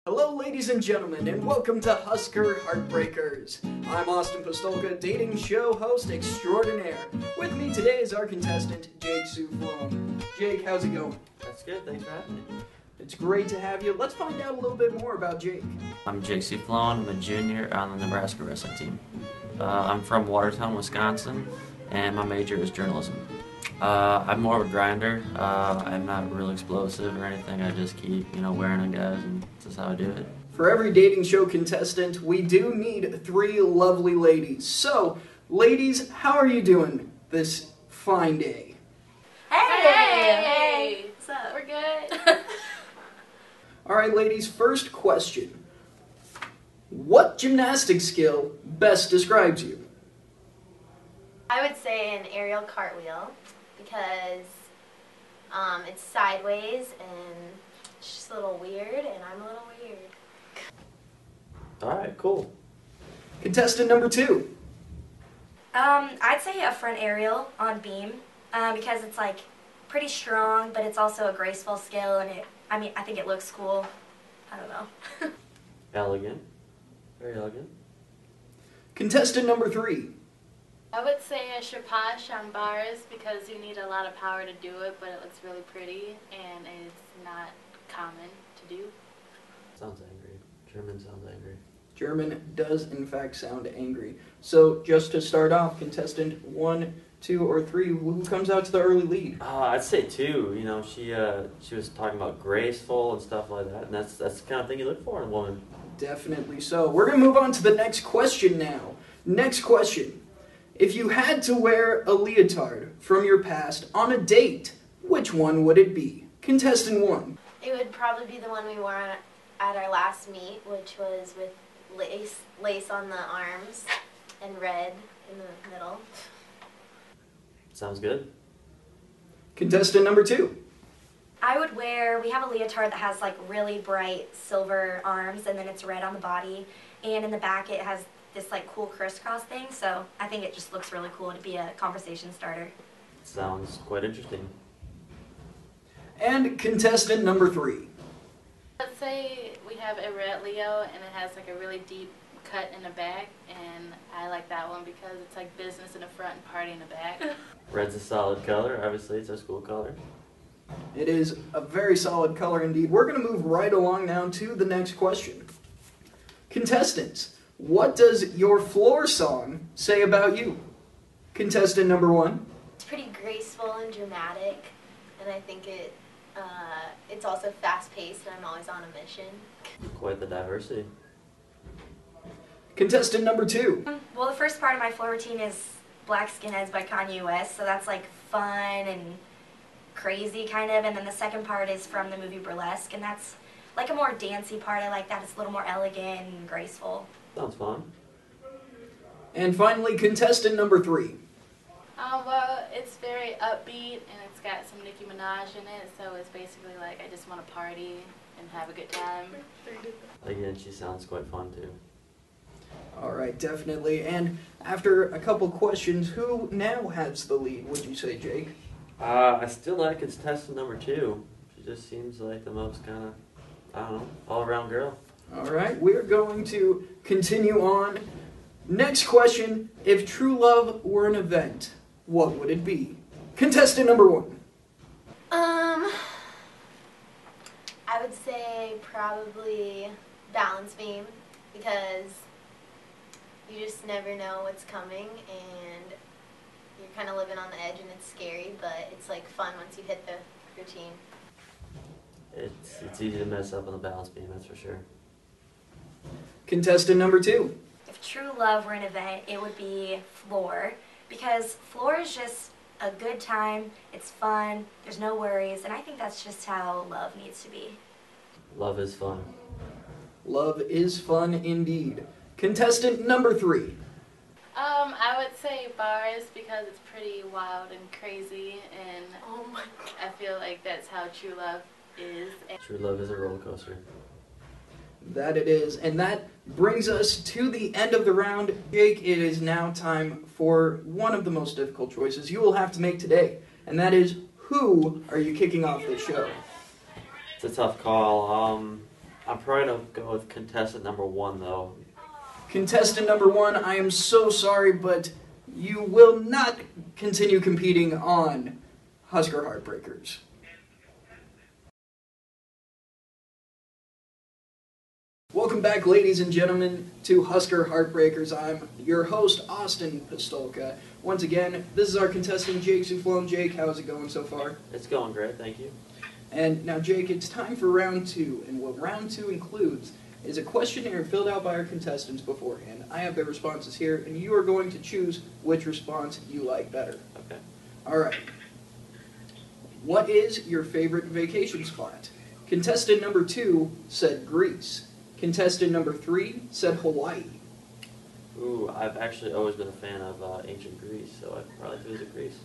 Hello ladies and gentlemen, and welcome to Husker Heartbreakers. I'm Austin Postolka, dating show host extraordinaire. With me today is our contestant, Jake Soufflon. Jake, how's it going? That's good, thanks for having me. It's great to have you. Let's find out a little bit more about Jake. I'm Jake Soufflon. I'm a junior on the Nebraska wrestling team. I'm from Watertown, Wisconsin, and my major is journalism. I'm more of a grinder. I'm not real explosive or anything. I just keep, wearing on guys, and that's how I do it. For every dating show contestant, we do need 3 lovely ladies. So, ladies, how are you doing this fine day? Hey! What's up? We're good. Alright, ladies, first question. What gymnastics skill best describes you? I would say an aerial cartwheel because it's sideways and it's just a little weird, and I'm a little weird. Alright, cool. Contestant number 2. I'd say a front aerial on beam because it's like pretty strong, but it's also a graceful skill, and I think it looks cool. I don't know. Elegant. Very elegant. Contestant number 3. I would say a chapache on bars because you need a lot of power to do it, but it looks really pretty and it's not common to do. Sounds angry. German sounds angry. German does in fact sound angry. So just to start off, contestant 1, 2, or 3, who comes out to the early lead? I'd say 2. She was talking about graceful and stuff like that, and that's the kind of thing you look for in a woman. Definitely so. We're going to move on to the next question now. Next question. If you had to wear a leotard from your past on a date, which one would it be? Contestant 1. It would probably be the one we wore at our last meet, which was with lace on the arms and red in the middle. Sounds good. Contestant number 2. We have a leotard that has like really bright silver arms, and then it's red on the body, and in the back it has this like cool crisscross thing, so I think it just looks really cool to be a conversation starter. Sounds quite interesting. And contestant number 3. Let's say we have a red Leo and it has like a really deep cut in the back, and I like that one because it's like business in the front and party in the back. Red's a solid color. Obviously, it's our school color. It is a very solid color indeed. We're going to move right along now to the next question. Contestants, what does your floor song say about you? Contestant number 1. It's pretty graceful and dramatic, and I think it's also fast-paced, and I'm always on a mission. Quite the diversity. Contestant number 2. Well, the first part of my floor routine is Black Skinheads by Kanye West, so that's like fun and crazy kind of, and then the second part is from the movie Burlesque, and that's like a more dancey part. I like that. It's a little more elegant and graceful. Sounds fun. And finally, contestant number 3. Well, it's very upbeat and it's got some Nicki Minaj in it, so it's basically like I just want to party and have a good time. Again, she sounds quite fun too. Alright, definitely. And after a couple questions, who now has the lead, would you say, Jake? I still like contestant number 2. She just seems like the most kind of, all-around girl. Alright, we're going to continue on. Next question, if true love were an event, what would it be? Contestant number 1. I would say probably balance beam because you just never know what's coming, and you're kind of living on the edge, and it's scary, but it's like fun once you hit the routine. It's easy to mess up on the balance beam, that's for sure. Contestant number 2. If true love were an event, it would be floor, because floor is just a good time, it's fun, there's no worries, and I think that's just how love needs to be. Love is fun. Love is fun indeed. Contestant number 3. I would say bars because it's pretty wild and crazy, and Oh my God. I feel like that's how true love is. True love is a roller coaster. That it is. And that brings us to the end of the round. Jake, it is now time for one of the most difficult choices you will have to make today. And that is, who are you kicking off this show? It's a tough call. I'm probably going to go with contestant number 1, though. Contestant number 1, I am so sorry, but you will not continue competing on Husker Heartbreakers. Welcome back, ladies and gentlemen, to Husker Heartbreakers. I'm your host, Austin Pistolka. Once again, this is our contestant, Jake Soufflon. Jake, how's it going so far? It's going great, thank you. And now, Jake, it's time for round 2. And what round 2 includes is a questionnaire filled out by our contestants beforehand. I have their responses here, and you are going to choose which response you like better. Okay. All right. What is your favorite vacation spot? Contestant number 2 said Greece. Contestant number 3 said Hawaii. Ooh, I've actually always been a fan of ancient Greece, so I'd probably visit Greece.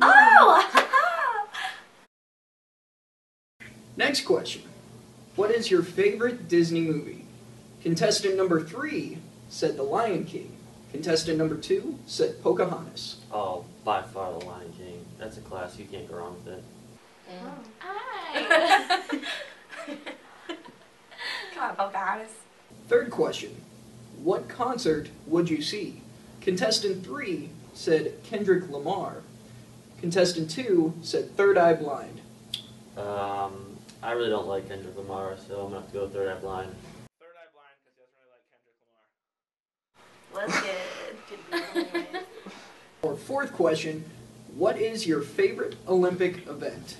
Oh! Next question. What is your favorite Disney movie? Contestant number 3 said The Lion King. Contestant number 2 said Pocahontas. Oh, by far The Lion King. That's a classic, you can't go wrong with it. Hi. Come on, Pocahontas. Third question. What concert would you see? Contestant 3 said Kendrick Lamar. Contestant 2 said Third Eye Blind. I really don't like Kendrick Lamar, so I'm going to have to go with Third Eye Blind. Third Eye Blind because he doesn't really like Kendrick Lamar. Let's get it. Our fourth question. What is your favorite Olympic event?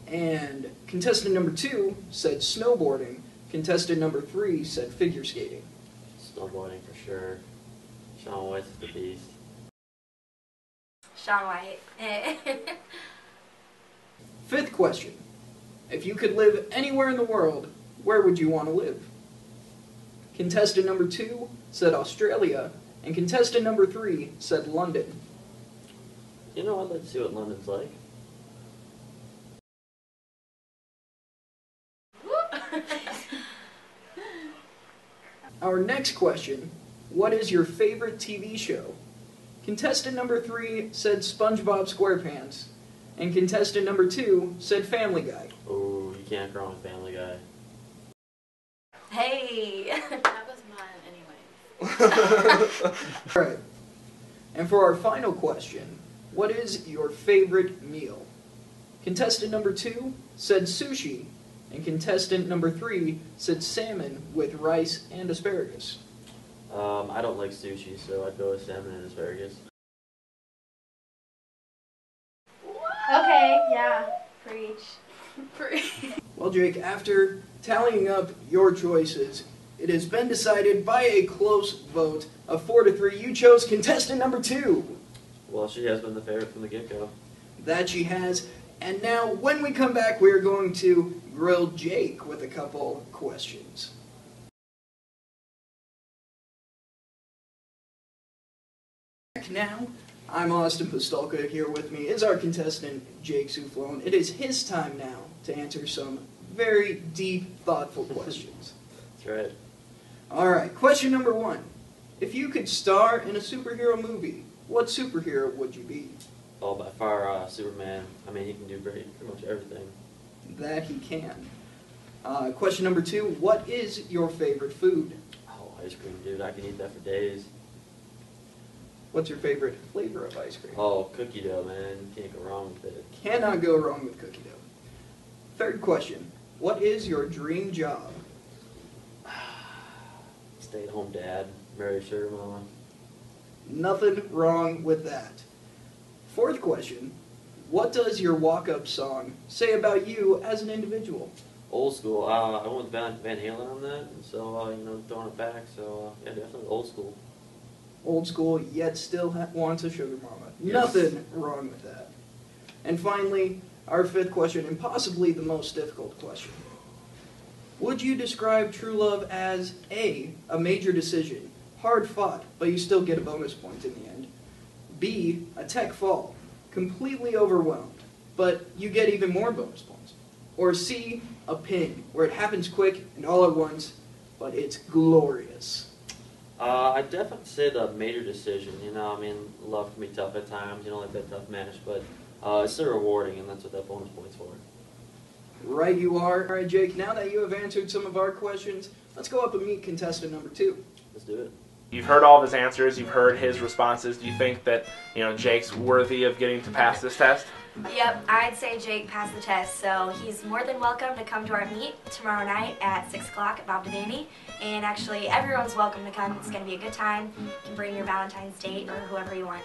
And contestant number 2 said snowboarding. Contestant number 3 said figure skating. Snowboarding for sure. Shaun White's the beast. Shaun White. Fifth question. If you could live anywhere in the world, where would you want to live? Contestant number 2 said Australia, and contestant number 3 said London. You know, I'd like to see what London's like. Our next question. What is your favorite TV show? Contestant number 3 said SpongeBob SquarePants, and contestant number 2 said Family Guy. Ooh, you can't go wrong with Family Guy. Hey. That was mine anyway. All right. And for our final question, what is your favorite meal? Contestant number 2 said sushi, and contestant number 3 said salmon with rice and asparagus. I don't like sushi, so I'd go with salmon and asparagus. Okay, yeah. Preach. Well, Jake, after tallying up your choices, it has been decided by a close vote of 4-3. You chose contestant number 2. Well, she has been the favorite from the get-go. That she has. And now, when we come back, we're going to grill Jake with a couple questions. Now, I'm Austin Pistolka. Here with me is our contestant, Jake Soufflon. It is his time now to answer some very deep, thoughtful questions. That's right. All right, question number 1. If you could star in a superhero movie, what superhero would you be? Oh, by far, Superman. I mean, he can do pretty much everything. That he can. Question number 2, what is your favorite food? Oh, ice cream, dude. I can eat that for days. What's your favorite flavor of ice cream? Oh, cookie dough, man. Can't go wrong with it. Cannot go wrong with cookie dough. Third question, what is your dream job? Stay-at-home dad. Marry a sugar mama. Nothing wrong with that. Fourth question, what does your walk-up song say about you as an individual? Old school. I went with Van Halen on that, and so, throwing it back. So, yeah, definitely old school. Old school, yet still wants a sugar mama. Yes. Nothing wrong with that. And finally, our fifth question, and possibly the most difficult question. Would you describe true love as A, a major decision, hard fought, but you still get a bonus point in the end? B, a tech fall, completely overwhelmed, but you get even more bonus points? Or C, a pin, where it happens quick and all at once, but it's glorious? I'd definitely say the major decision. Love can be tough at times, like that tough match, but it's still rewarding, and that's what that bonus point's for. Right you are. All right, Jake, now that you have answered some of our questions, let's go up and meet contestant number 2. Let's do it. You've heard all of his answers. You've heard his responses. Do you think that Jake's worthy of getting to pass this test? Yep, I'd say Jake passed the test, so he's more than welcome to come to our meet tomorrow night at 6 o'clock at Bob Devaney. And actually, everyone's welcome to come. It's going to be a good time. You can bring your Valentine's date or whoever you want.